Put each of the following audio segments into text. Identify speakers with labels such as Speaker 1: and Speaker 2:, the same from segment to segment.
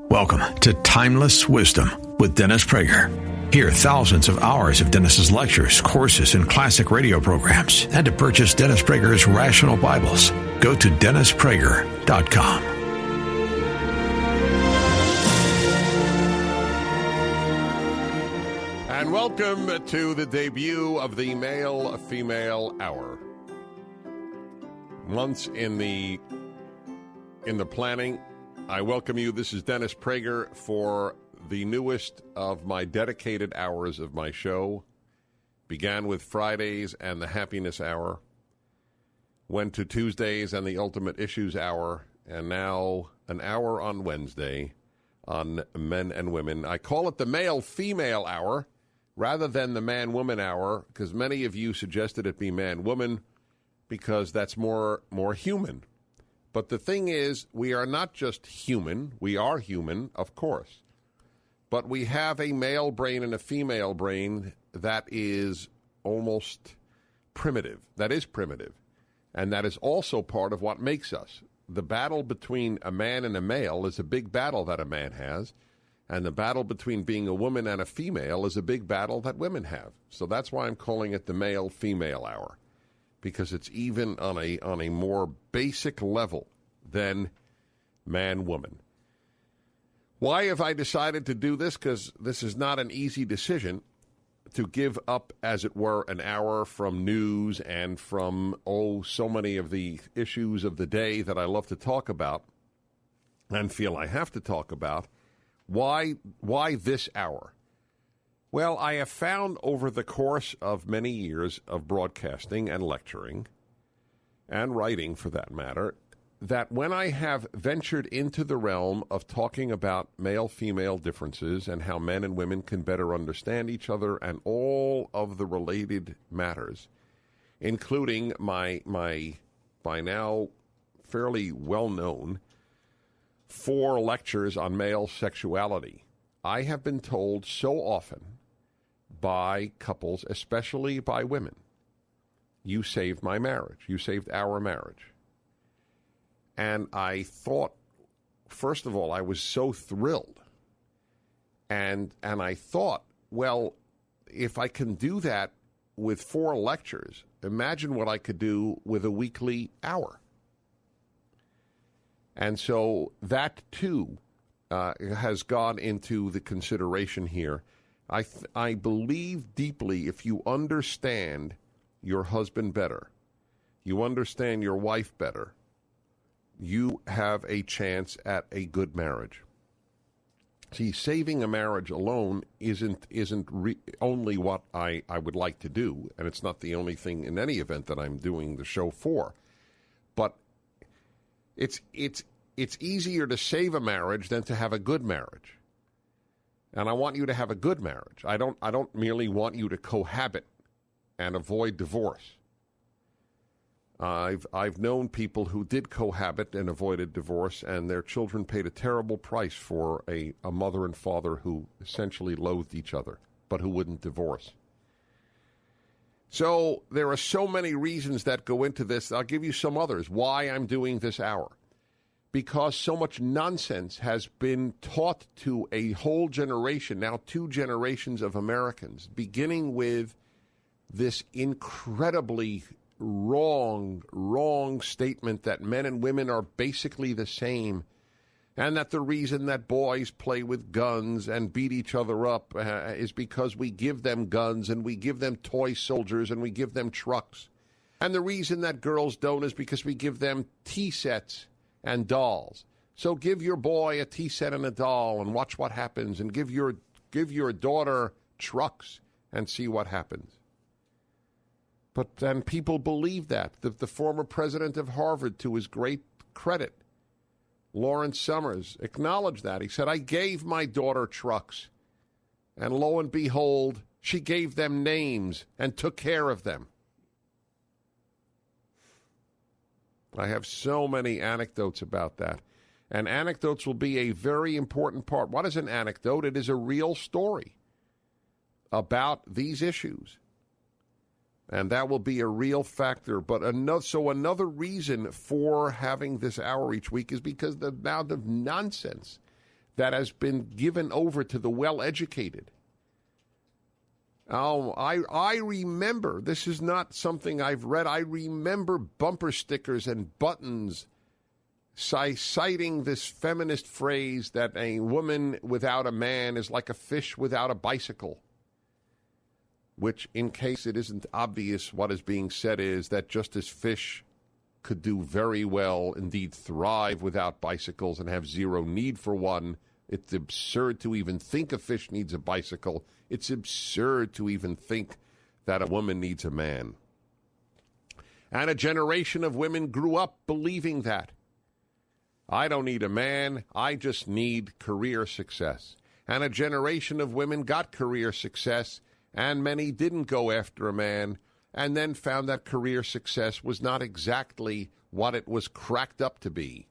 Speaker 1: Welcome to Timeless Wisdom with Dennis Prager. Hear thousands of hours of Dennis's lectures, courses, and classic radio programs. And to purchase Dennis Prager's Rational Bibles, go to DennisPrager.com.
Speaker 2: And welcome to the debut of the Male-Female Hour. Months in the planning. I welcome you. This is Dennis Prager for the newest of my dedicated hours of my show. Began with Fridays and the Happiness Hour. Went to Tuesdays and the Ultimate Issues Hour. And now an hour on Wednesday on Men and Women. I call it the Male-Female Hour rather than the Man-Woman Hour because many of you suggested it be Man-Woman because that's more human. But the thing is, we are not just human. We are human, of course. But we have a male brain and a female brain that is almost primitive. That is primitive. And that is also part of what makes us. The battle between a man and a male is a big battle that a man has. And the battle between being a woman and a female is a big battle that women have. So that's why I'm calling it the Male-Female Hour. Because it's even on a more basic level than man-woman. Why have I decided to do this? Because this is not an easy decision to give up, as it were, an hour from news and from, so many of the issues of the day that I love to talk about and feel I have to talk about. Why this hour? Well, I have found over the course of many years of broadcasting and lecturing, and writing for that matter, that when I have ventured into the realm of talking about male-female differences and how men and women can better understand each other and all of the related matters, including my by now fairly well-known 4 lectures on male sexuality, I have been told so often by couples, especially by women, you saved my marriage. You saved our marriage. And I thought, first of all, I was so thrilled. And I thought, well, if I can do that with 4 lectures, imagine what I could do with a weekly hour. And so that, too, has gone into the consideration here. I believe deeply if you understand your husband better, you understand your wife better, you have a chance at a good marriage. See, saving a marriage alone isn't only what I would like to do, and it's not the only thing in any event that I'm doing the show for. But it's easier to save a marriage than to have a good marriage. And I want you to have a good marriage. I don't merely want you to cohabit and avoid divorce. I've known people who did cohabit and avoided divorce, and their children paid a terrible price for a mother and father who essentially loathed each other, but who wouldn't divorce. So there are so many reasons that go into this. I'll give you some others. Why I'm doing this hour. Because so much nonsense has been taught to a whole generation, now 2 generations of Americans, beginning with this incredibly wrong statement that men and women are basically the same, and that the reason that boys play with guns and beat each other up is because we give them guns and we give them toy soldiers and we give them trucks. And the reason that girls don't is because we give them tea sets and dolls. So give your boy a tea set and a doll and watch what happens, and give your daughter trucks and see what happens. But then people believe that. The former president of Harvard, to his great credit, Lawrence Summers, acknowledged that. He said, I gave my daughter trucks. And lo and behold, she gave them names and took care of them. I have so many anecdotes about that. And anecdotes will be a very important part. What is an anecdote? It is a real story about these issues. And that will be a real factor. But another reason for having this hour each week is because the amount of nonsense that has been given over to the well-educated. Oh, I remember, this is not something I've read, I remember bumper stickers and buttons citing this feminist phrase that a woman without a man is like a fish without a bicycle. Which, in case it isn't obvious, what is being said is that just as fish could do very well, indeed thrive without bicycles and have zero need for one, it's absurd to even think a fish needs a bicycle. It's absurd to even think that a woman needs a man. And a generation of women grew up believing that. I don't need a man, I just need career success. And a generation of women got career success, and many didn't go after a man, and then found that career success was not exactly what it was cracked up to be,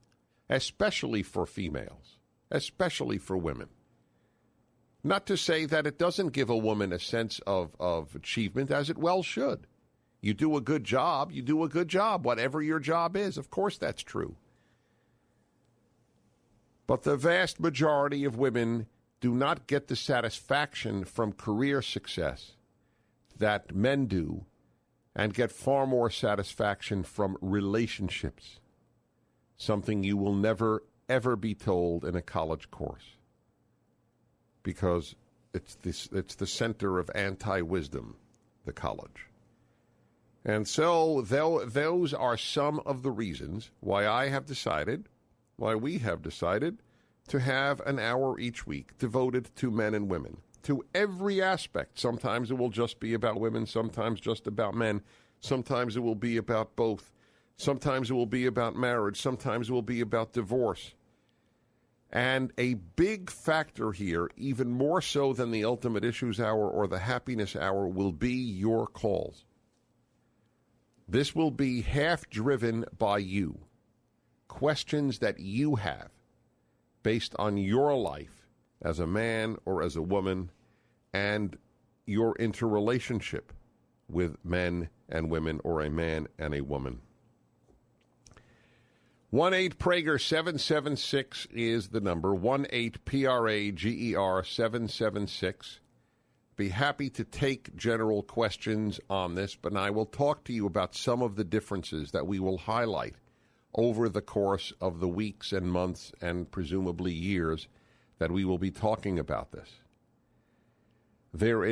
Speaker 2: especially for females, especially for women. Not to say that it doesn't give a woman a sense of achievement, as it well should. You do a good job, whatever your job is. Of course that's true. But the vast majority of women do not get the satisfaction from career success that men do, and get far more satisfaction from relationships, something you will never, ever be told in a college course, because it's the center of anti-wisdom, the college. And so those are some of the reasons why we have decided to have an hour each week devoted to men and women, to every aspect. Sometimes it will just be about women, sometimes just about men, sometimes it will be about both, sometimes it will be about marriage, sometimes it will be about divorce. And a big factor here, even more so than the Ultimate Issues Hour or the Happiness Hour, will be your calls. This will be half driven by you. Questions that you have based on your life as a man or as a woman and your interrelationship with men and women or a man and a woman. 1-8-PRAGER-776 is the number, 1-8-PRAGER-776. Be happy to take general questions on this, but I will talk to you about some of the differences that we will highlight over the course of the weeks and months and presumably years that we will be talking about this. There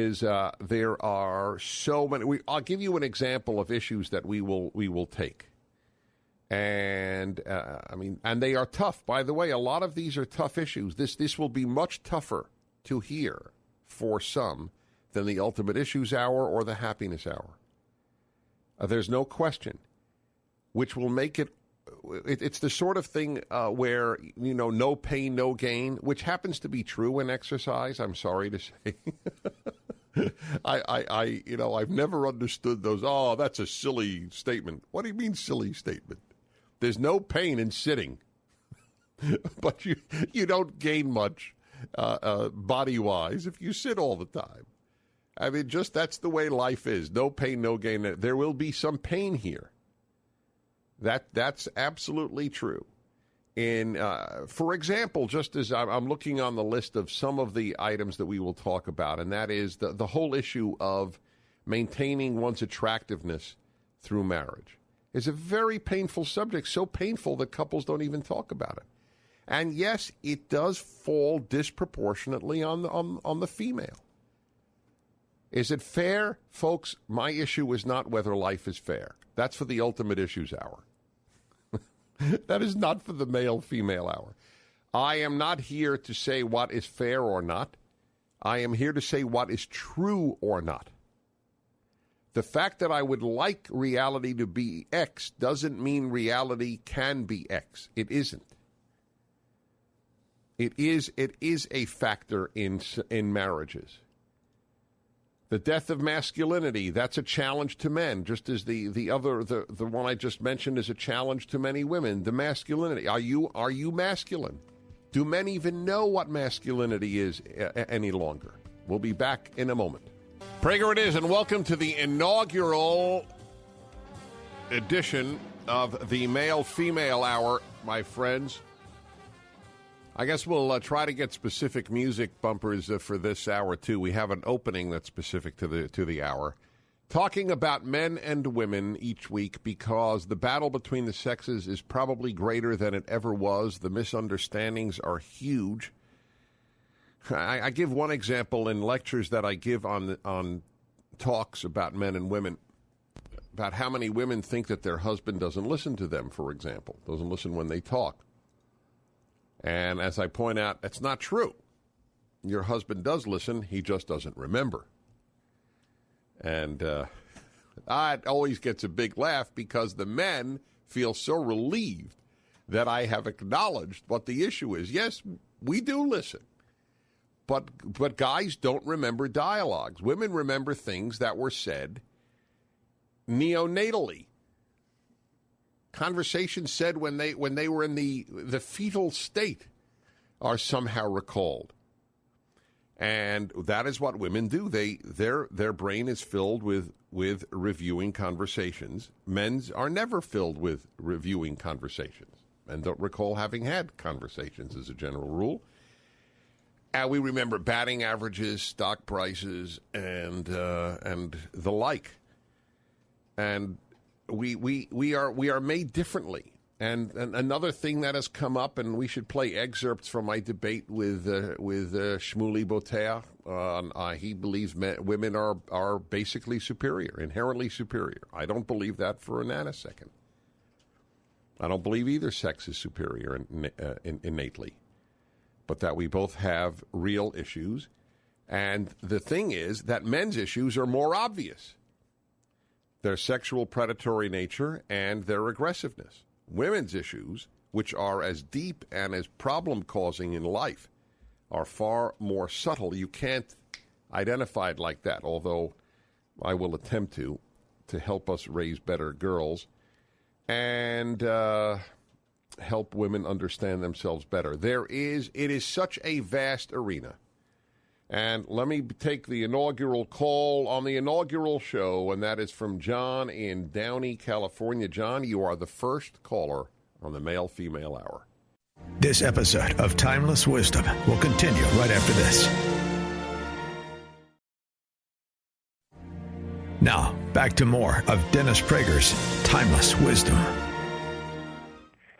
Speaker 2: are so many. I'll give you an example of issues that we will take, and and they are tough. By the way, a lot of these are tough issues. This will be much tougher to hear for some than the Ultimate Issues Hour or the Happiness Hour. There's no question, which will make it. It's the sort of thing where, no pain, no gain, which happens to be true in exercise, I'm sorry to say. I've never understood those, that's a silly statement. What do you mean silly statement? There's no pain in sitting, but you don't gain much body-wise if you sit all the time. I mean, just that's the way life is. No pain, no gain. There will be some pain here. That's absolutely true. For example, just as I'm looking on the list of some of the items that we will talk about, and that is the whole issue of maintaining one's attractiveness through marriage is a very painful subject, so painful that couples don't even talk about it. And yes, it does fall disproportionately on the female. Is it fair? Folks, my issue is not whether life is fair. That's for the Ultimate Issues Hour. That is not for the male-female hour. I am not here to say what is fair or not. I am here to say what is true or not. The fact that I would like reality to be X doesn't mean reality can be X. It isn't. It is a factor in marriages. The death of masculinity, that's a challenge to men, just as the one I just mentioned is a challenge to many women. The masculinity, are you masculine? Do men even know what masculinity is any longer? We'll be back in a moment. Prager it is, and welcome to the inaugural edition of the Male-Female Hour, my friends. I guess we'll try to get specific music bumpers for this hour, too. We have an opening that's specific to the hour. Talking about men and women each week because the battle between the sexes is probably greater than it ever was. The misunderstandings are huge. I give one example in lectures that I give on talks about men and women, about how many women think that their husband doesn't listen to them, for example, doesn't listen when they talk. And as I point out, that's not true. Your husband does listen, he just doesn't remember. And it always gets a big laugh because the men feel so relieved that I have acknowledged what the issue is. Yes, we do listen. But guys don't remember dialogues. Women remember things that were said neonatally. Conversations said when they were in the fetal state are somehow recalled. And that is what women do. Their brain is filled with reviewing conversations. Men's are never filled with reviewing conversations. Men don't recall having had conversations as a general rule. And we remember batting averages, stock prices, and the like. And we are made differently. And another thing that has come up, and we should play excerpts from my debate with Shmuley Boteach. He believes women are basically superior, inherently superior. I don't believe that for a nanosecond. I don't believe either sex is superior innately, but that we both have real issues. And the thing is that men's issues are more obvious. Their sexual predatory nature and their aggressiveness. Women's issues, which are as deep and as problem-causing in life, are far more subtle. You can't identify it like that, although I will attempt to help us raise better girls and help women understand themselves better. It is such a vast arena. And let me take the inaugural call on the inaugural show, and that is from John in Downey, California. John, you are the first caller on the Male-Female Hour.
Speaker 1: This episode of Timeless Wisdom will continue right after this. Now, back to more of Dennis Prager's Timeless Wisdom.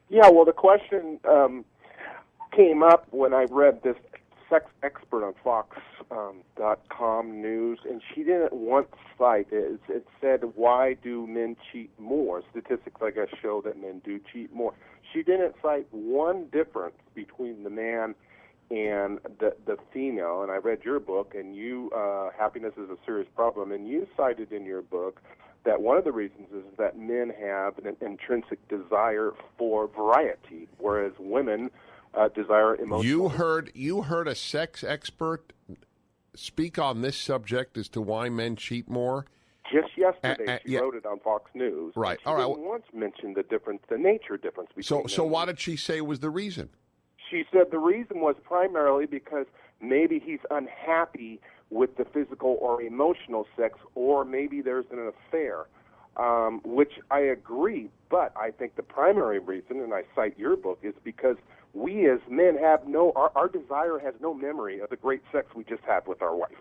Speaker 3: Yeah, well, the question came up when I read this sex expert on Fox.com news, and she didn't once cite it. It said, why do men cheat more? Statistics, I guess, show that men do cheat more. She didn't cite one difference between the man and the female. And I read your book, and you, Happiness is a Serious Problem, and you cited in your book that one of the reasons is that men have an intrinsic desire for variety, whereas women desire emotional.
Speaker 2: You heard a sex expert speak on this subject as to why men cheat more?
Speaker 3: Just yesterday, she wrote it on Fox News.
Speaker 2: Right.
Speaker 3: She didn't once mention the nature difference between
Speaker 2: So what did she say was the reason?
Speaker 3: She said the reason was primarily because maybe he's unhappy with the physical or emotional sex, or maybe there's an affair, which I agree. But I think the primary reason, and I cite your book, is because we as men have our desire has no memory of the great sex we just had with our wife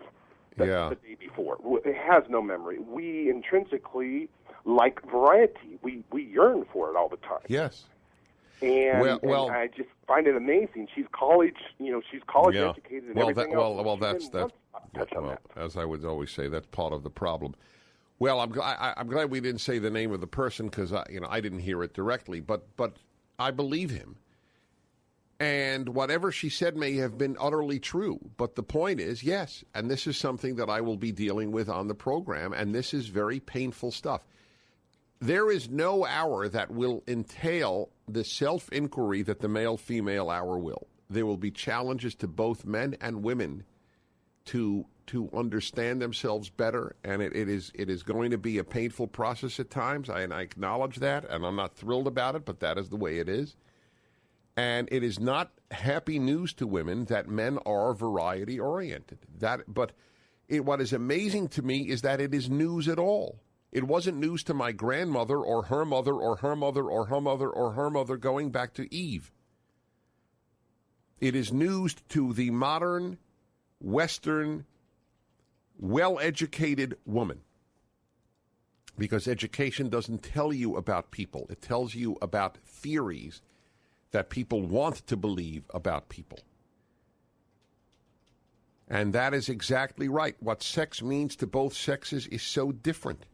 Speaker 3: the day before. It has no memory. We intrinsically like variety. We yearn for it all the time.
Speaker 2: Yes.
Speaker 3: And I just find it amazing. She's college educated and everything else.
Speaker 2: As I would always say, that's part of the problem. Well, I'm glad we didn't say the name of the person because I didn't hear it directly, but I believe him. And whatever she said may have been utterly true. But the point is, yes, and this is something that I will be dealing with on the program, and this is very painful stuff. There is no hour that will entail the self-inquiry that the male-female hour will. There will be challenges to both men and women to understand themselves better, and it is going to be a painful process at times, and I acknowledge that, and I'm not thrilled about it, but that is the way it is. And it is not happy news to women that men are variety-oriented. What is amazing to me is that it is news at all. It wasn't news to my grandmother or her mother or her mother or her mother or her mother going back to Eve. It is news to the modern, Western, well-educated woman. Because education doesn't tell you about people. It tells you about theories that people want to believe about people. And that is exactly right. What sex means to both sexes is so different.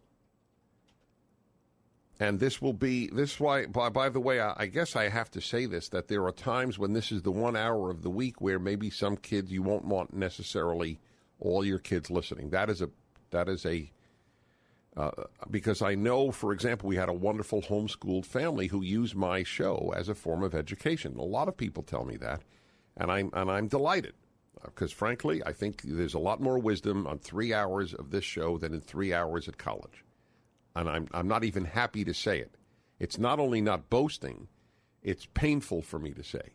Speaker 2: And this is why, by the way, I guess I have to say this, that there are times when this is the 1 hour of the week where maybe some kids, you won't want necessarily all your kids listening. Because I know, for example, we had a wonderful homeschooled family who used my show as a form of education. A lot of people tell me that, and I'm delighted. Because, frankly, I think there's a lot more wisdom on 3 hours of this show than in 3 hours at college. And I'm not even happy to say it. It's not only not boasting, it's painful for me to say.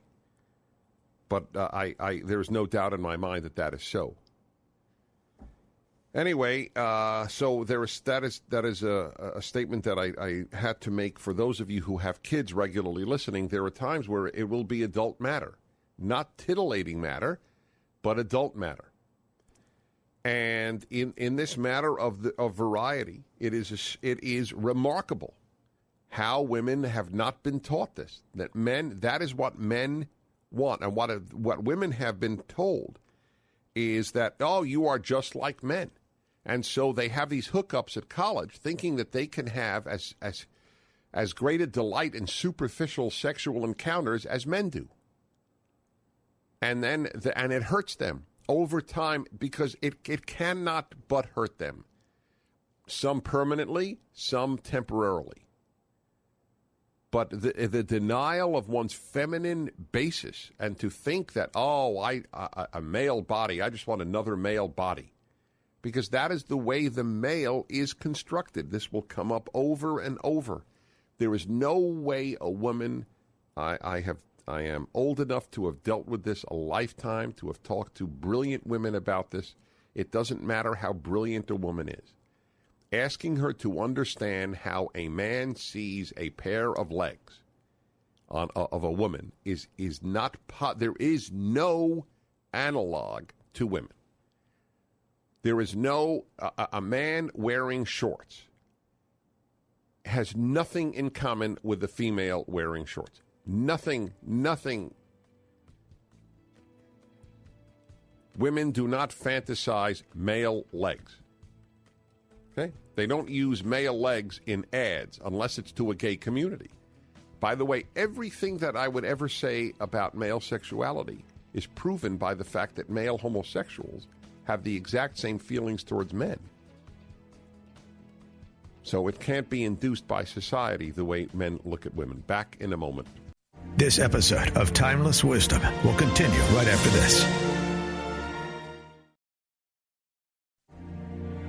Speaker 2: But there's no doubt in my mind that is so. Anyway, so that is a statement that I had to make for those of you who have kids regularly listening. There are times where it will be adult matter, not titillating matter, but adult matter. And in this matter of variety, it is remarkable how women have not been taught this. That is what men want, and what women have been told is that, oh, you are just like men. And so they have these hookups at college, thinking that they can have as great a delight in superficial sexual encounters as men do. And then and it hurts them over time, because it cannot but hurt them. Some permanently, some temporarily. But the denial of one's feminine basis, and to think that, a male body, I just want another male body. Because that is the way the male is constructed. This will come up over and over. There is no way a woman, I am old enough to have dealt with this a lifetime, to have talked to brilliant women about this. It doesn't matter how brilliant a woman is. Asking her to understand how a man sees a pair of legs of a woman is not, there is no analog to women. There is no, a man wearing shorts has nothing in common with a female wearing shorts. Nothing. Women do not fantasize male legs. Okay? They don't use male legs in ads unless it's to a gay community. By the way, everything that I would ever say about male sexuality is proven by the fact that male homosexuals have the exact same feelings towards men. So it can't be induced by society the way men look at women. Back in a moment.
Speaker 1: This episode of Timeless Wisdom will continue right after this.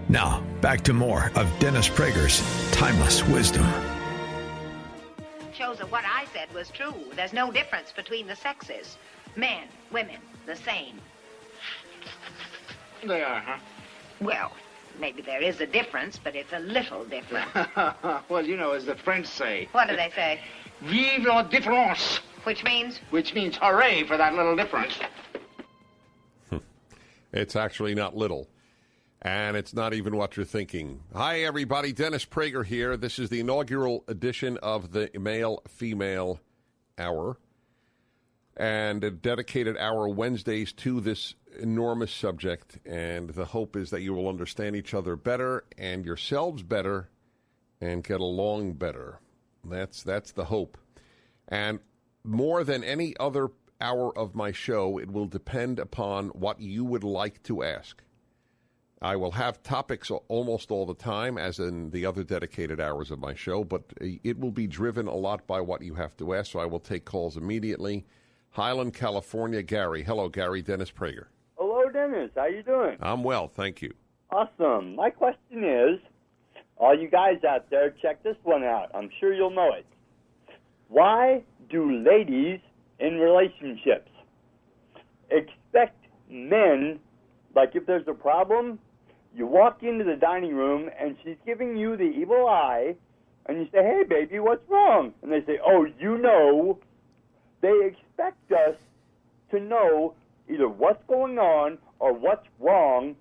Speaker 1: Now, back to more of Dennis Prager's Timeless Wisdom.
Speaker 4: Shows that what I said was true. There's no difference between the sexes. Men, women, the same.
Speaker 5: They are, huh?
Speaker 4: Well, maybe there is a difference, but it's a little different.
Speaker 5: Well, you know, as the French say.
Speaker 4: What do they say?
Speaker 5: Vive la différence.
Speaker 4: Which means?
Speaker 5: Which means hooray for that little difference.
Speaker 2: It's actually not little. And it's not even what you're thinking. Hi, everybody. Dennis Prager here. This is the inaugural edition of the Male-Female Hour. And a dedicated hour Wednesdays to this enormous subject. And the hope is that you will understand each other better and yourselves better and get along better. That's the hope. And more than any other hour of my show, it will depend upon what you would like to ask. I will have topics almost all the time, as in the other dedicated hours of my show, but it will be driven a lot by what you have to ask, so I will take calls immediately. Highland, California, Gary. Hello, Gary. Dennis Prager.
Speaker 6: Hello, Dennis. How you doing?
Speaker 2: I'm well, thank you.
Speaker 6: Awesome. My question is, all you guys out there, check this one out. I'm sure you'll know it. Why do ladies in relationships expect men, like if there's a problem, you walk into the dining room and she's giving you the evil eye, and you say, hey, baby, what's wrong? And they say, oh, you know. They expect us to know either what's going on or what's wrong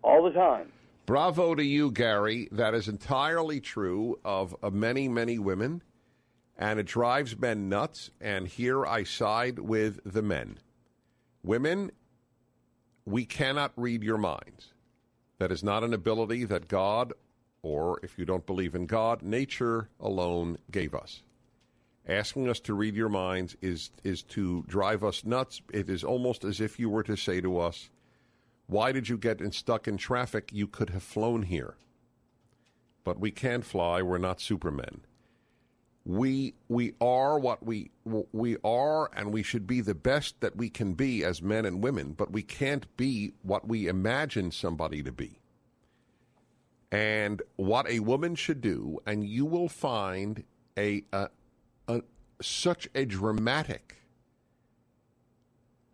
Speaker 6: all the time.
Speaker 2: Bravo to you, Gary. That is entirely true of many, many women, and it drives men nuts, and here I side with the men. Women, we cannot read your minds. That is not an ability that God, or if you don't believe in God, nature alone gave us. Asking us to read your minds is to drive us nuts. It is almost as if you were to say to us, why did you get stuck in traffic? You could have flown here. But we can't fly. We're not supermen. We are what we are, and we should be the best that we can be as men and women, but we can't be what we imagine somebody to be. And what a woman should do, and you will find such a dramatic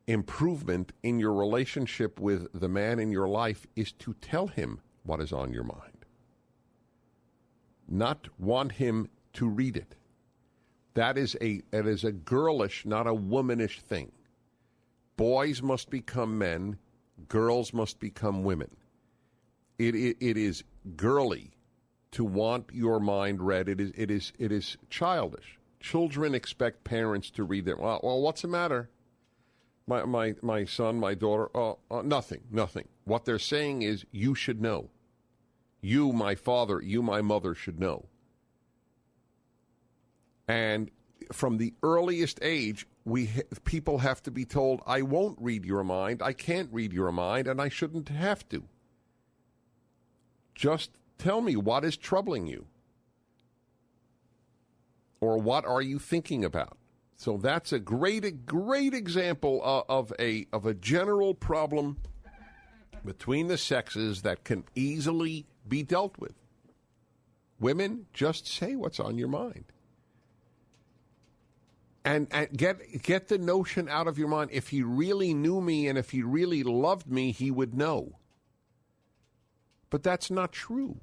Speaker 2: improvement in your relationship with the man in your life, is to tell him what is on your mind. Not want him to read it. It is a girlish, not a womanish thing. Boys must become men. Girls must become women. It is girly to want your mind read. It is childish. Children expect parents to read their. Well, what's the matter? My son, my daughter. Nothing. What they're saying is, you should know. You, my father, you, my mother, should know. And from the earliest age, people have to be told, I won't read your mind, I can't read your mind, and I shouldn't have to. Just tell me what is troubling you. Or what are you thinking about? So that's a great example of a general problem between the sexes that can easily be dealt with. Women, just say what's on your mind. And get the notion out of your mind. If he really knew me and if he really loved me, he would know. But that's not true.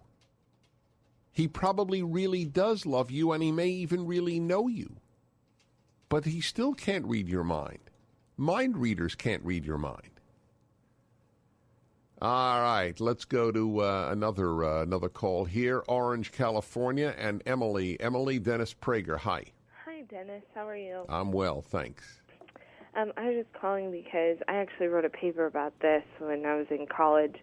Speaker 2: He probably really does love you, and he may even really know you. But he still can't read your mind. Mind readers can't read your mind. All right, let's go to another call here. Orange, California, and Emily, Dennis Prager. Hi.
Speaker 7: Hi, Dennis. How are you?
Speaker 2: I'm well, thanks.
Speaker 7: I was just calling because I actually wrote a paper about this when I was in college.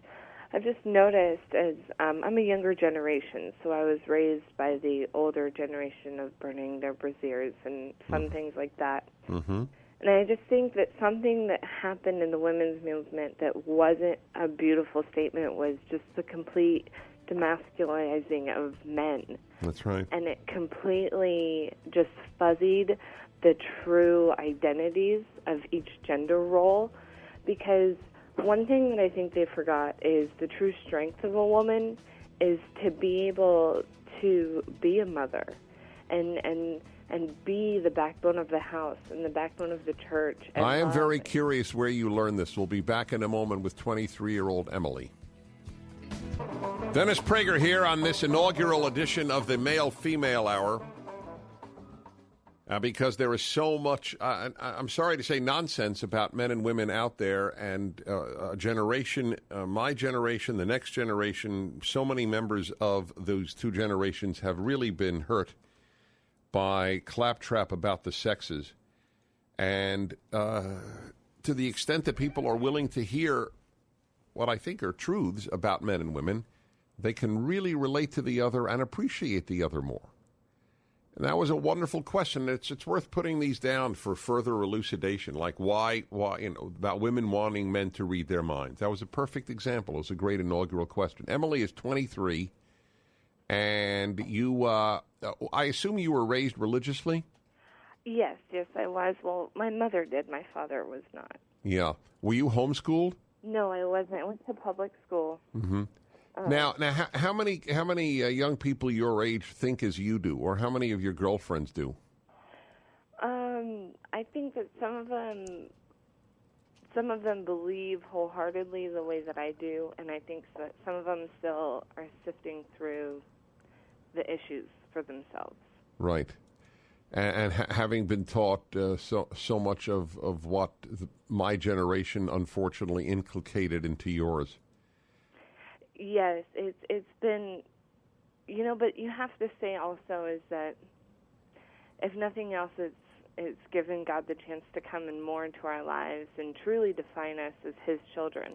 Speaker 7: I've just noticed, as I'm a younger generation, so I was raised by the older generation of burning their brassieres and fun things like that. Mm-hmm. And I just think that something that happened in the women's movement that wasn't a beautiful statement was just the complete demasculizing of men.
Speaker 2: That's right.
Speaker 7: And it completely just fuzzied the true identities of each gender role, because one thing that I think they forgot is the true strength of a woman is to be able to be a mother and be the backbone of the house and the backbone of the church.
Speaker 2: I am very curious where you learned this. We'll be back in a moment with 23-year-old Emily. Dennis Prager here on this inaugural edition of the Male-Female Hour. Because there is so much, I'm sorry to say, nonsense about men and women out there, and a generation, my generation, the next generation, so many members of those two generations have really been hurt by claptrap about the sexes. And to the extent that people are willing to hear what I think are truths about men and women, they can really relate to the other and appreciate the other more. And that was a wonderful question. It's worth putting these down for further elucidation, like why about women wanting men to read their minds. That was a perfect example. It was a great inaugural question. Emily is 23, and you, I assume you were raised religiously?
Speaker 7: Yes, I was. Well, my mother did. My father was not.
Speaker 2: Yeah. Were you homeschooled?
Speaker 7: No, I wasn't. I went to public school.
Speaker 2: Mm-hmm. Now, how many young people your age think as you do, or how many of your girlfriends do?
Speaker 7: I think that some of them believe wholeheartedly the way that I do, and I think that some of them still are sifting through the issues for themselves.
Speaker 2: Right. and having been taught so much of what my generation unfortunately inculcated into yours.
Speaker 7: Yes, it's been, but you have to say also is that if nothing else, it's given God the chance to come in more into our lives and truly define us as His children.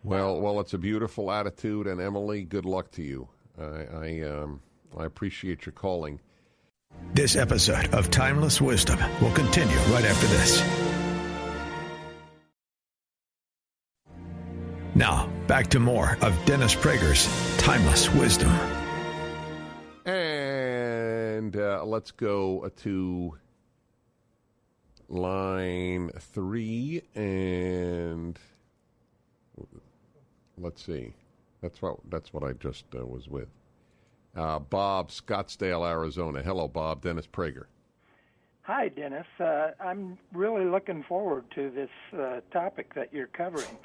Speaker 2: Well, it's a beautiful attitude, and Emily, good luck to you. I appreciate your calling.
Speaker 1: This episode of Timeless Wisdom will continue right after this. Now, back to more of Dennis Prager's Timeless Wisdom.
Speaker 2: And let's go to line 3, and let's see. That's what I just was with. Bob, Scottsdale, Arizona. Hello, Bob. Dennis Prager.
Speaker 8: Hi, Dennis. I'm really looking forward to this topic that you're covering.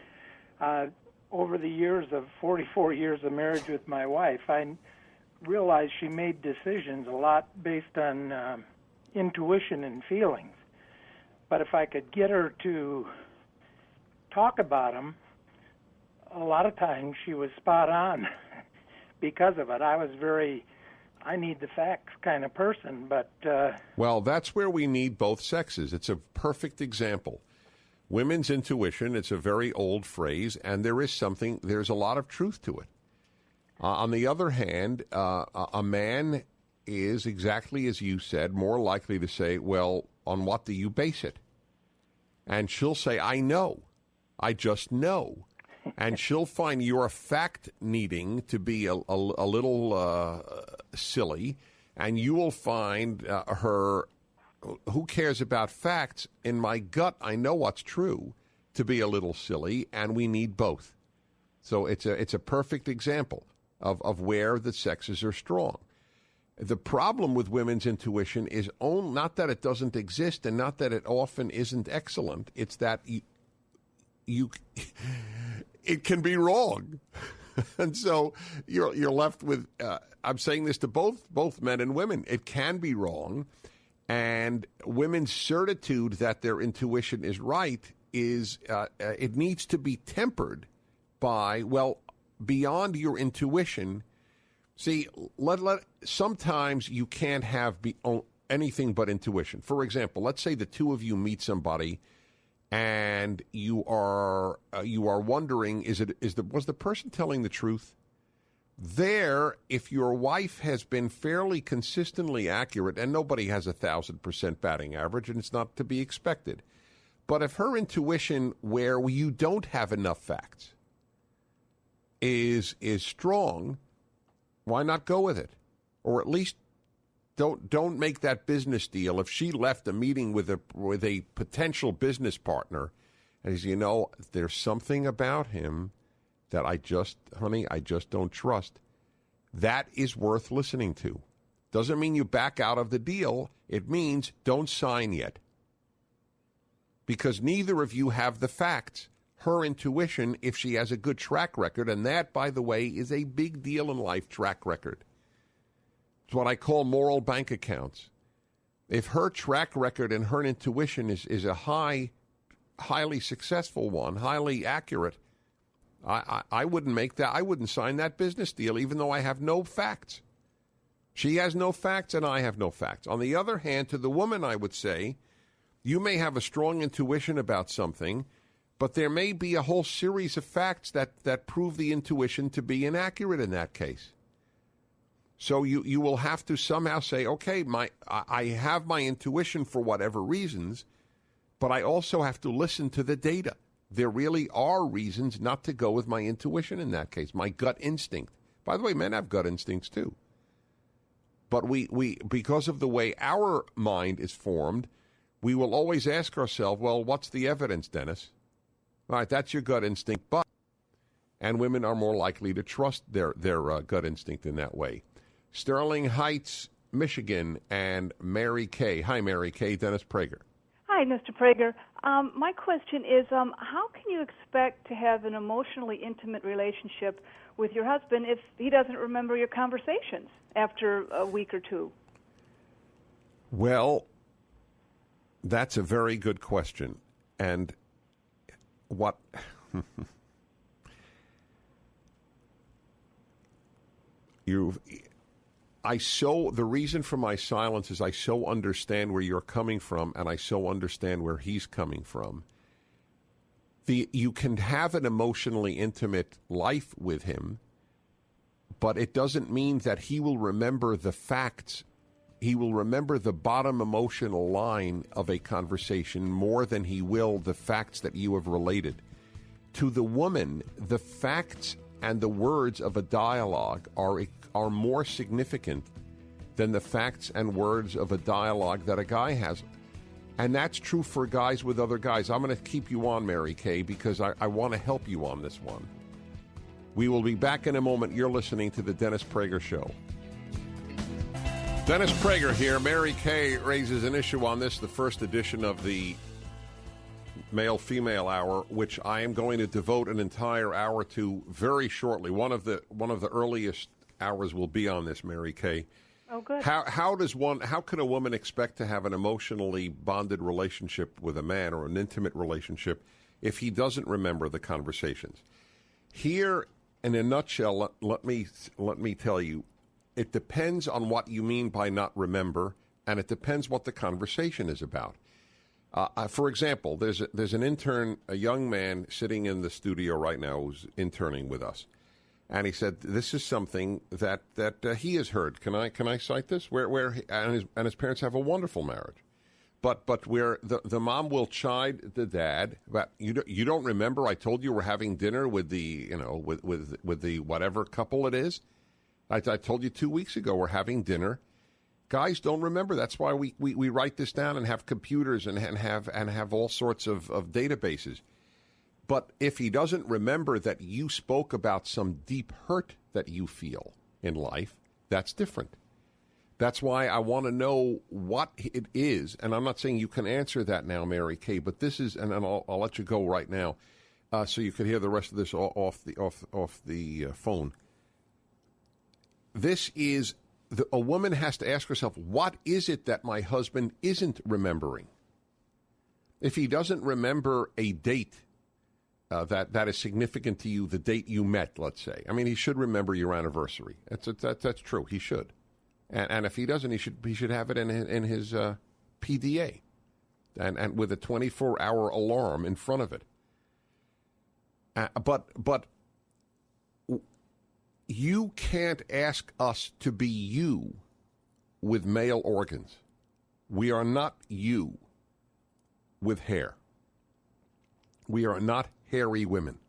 Speaker 8: Over the years of 44 years of marriage with my wife, I realized she made decisions a lot based on intuition and feelings. But if I could get her to talk about them, a lot of times she was spot on because of it. I was I need the facts kind of person, but...
Speaker 2: Well, that's where we need both sexes. It's a perfect example. Women's intuition, it's a very old phrase, and there's a lot of truth to it. On the other hand, a man is, exactly as you said, more likely to say, well, on what do you base it? And she'll say, I know. I just know. And she'll find your fact needing to be a little silly, and you will find her, who cares about facts? In my gut, I know what's true, to be a little silly, and we need both. So it's a perfect example of where the sexes are strong. The problem with women's intuition is not that it doesn't exist and not that it often isn't excellent. It's that you it can be wrong. And so you're left with, I'm saying this to both men and women, it can be wrong. And women's certitude that their intuition is right is, it needs to be tempered by, well, beyond your intuition. See, sometimes you can't have anything but intuition. For example, let's say the two of you meet somebody, and you are wondering, was the person telling the truth? If your wife has been fairly consistently accurate, and nobody has 1,000% batting average, and it's not to be expected, but if her intuition, where you don't have enough facts, is strong, why not go with it? Or at least don't make that business deal. If she left a meeting with a potential business partner, and says, there's something about him that I just don't trust, that is worth listening to. Doesn't mean you back out of the deal. It means don't sign yet. Because neither of you have the facts. Her intuition, if she has a good track record, and that, by the way, is a big deal in life, track record. It's what I call moral bank accounts. If her track record and her intuition is a highly successful one, highly accurate, I wouldn't make that. I wouldn't sign that business deal, even though I have no facts. She has no facts, and I have no facts. On the other hand, to the woman, I would say, you may have a strong intuition about something, but there may be a whole series of facts that prove the intuition to be inaccurate in that case. So you will have to somehow say, okay, I have my intuition for whatever reasons, but I also have to listen to the data. There really are reasons not to go with my intuition in that case, my gut instinct. By the way, men have gut instincts too. But we because of the way our mind is formed, we will always ask ourselves, well, what's the evidence, Dennis? All right, that's your gut instinct, and women are more likely to trust their gut instinct in that way. Sterling Heights, Michigan, and Mary Kay. Hi, Mary Kay. Dennis Prager.
Speaker 9: Hi, Mr. Prager. My question is, how can you expect to have an emotionally intimate relationship with your husband if he doesn't remember your conversations after a week or two?
Speaker 2: Well, that's a very good question. And what... the reason for my silence is I so understand where you're coming from, and I so understand where he's coming from. You can have an emotionally intimate life with him, but it doesn't mean that he will remember the facts. He will remember the bottom emotional line of a conversation more than he will the facts that you have related. To the woman, the facts and the words of a dialogue are more significant than the facts and words of a dialogue that a guy has. And that's true for guys with other guys. I'm going to keep you on, Mary Kay, because I want to help you on this one. We will be back in a moment. You're listening to the Dennis Prager Show. Dennis Prager here. Mary Kay raises an issue on this, the first edition of the Male-Female Hour, which I am going to devote an entire hour to very shortly. One of the earliest hours will be on this, Mary Kay.
Speaker 9: Oh, good.
Speaker 2: How can a woman expect to have an emotionally bonded relationship with a man, or an intimate relationship, if he doesn't remember the conversations? Here, in a nutshell, let me tell you, it depends on what you mean by not remember, and it depends what the conversation is about. For example, there's an intern, a young man sitting in the studio right now who's interning with us. And he said, "This is something that he has heard." Can I cite this? Where his parents have a wonderful marriage, but where the mom will chide the dad about, you don't remember? I told you we're having dinner with the with the whatever couple it is. I told you 2 weeks ago we're having dinner. Guys don't remember. That's why we write this down and have computers and have all sorts of databases. But if he doesn't remember that you spoke about some deep hurt that you feel in life, that's different. That's why I want to know what it is. And I'm not saying you can answer that now, Mary Kay, but this is, and I'll let you go right now so you can hear the rest of this off the phone. This is, a woman has to ask herself, what is it that my husband isn't remembering? If he doesn't remember a date, that is significant to you, the date you met, let's say. I mean, he should remember your anniversary. That's true. He should, and if he doesn't, he should have it in his PDA, and with a 24-hour alarm in front of it. But you can't ask us to be you with male organs. We are not you with hair. We are not hairy women.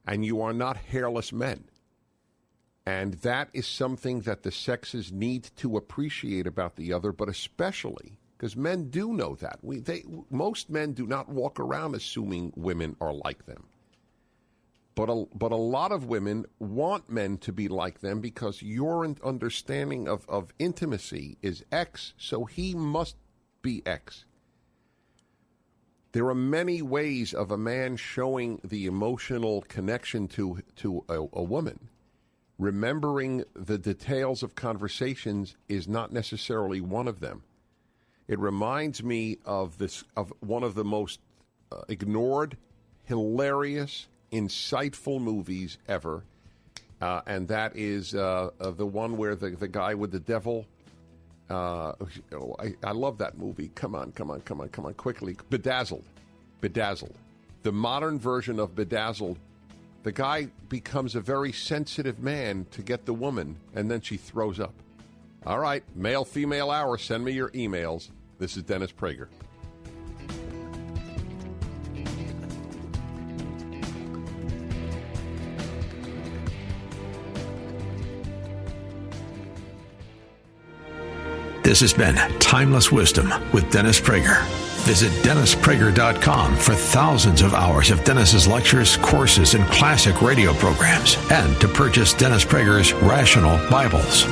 Speaker 2: And you are not hairless men. And that is something that the sexes need to appreciate about the other, but especially, because men do know that. Most men do not walk around assuming women are like them. But a lot of women want men to be like them because your understanding of intimacy is X, so he must be X. There are many ways of a man showing the emotional connection to a woman. Remembering the details of conversations is not necessarily one of them. It reminds me of one of the most ignored, hilarious, insightful movies ever, and that is the one where the guy with the devil. I love that movie. Come on, quickly. Bedazzled. The modern version of Bedazzled, the guy becomes a very sensitive man to get the woman, and then she throws up. All right, Male-Female Hour, send me your emails. This is Dennis Prager.
Speaker 1: This has been Timeless Wisdom with Dennis Prager. Visit DennisPrager.com for thousands of hours of Dennis's lectures, courses, and classic radio programs, and to purchase Dennis Prager's Rational Bibles.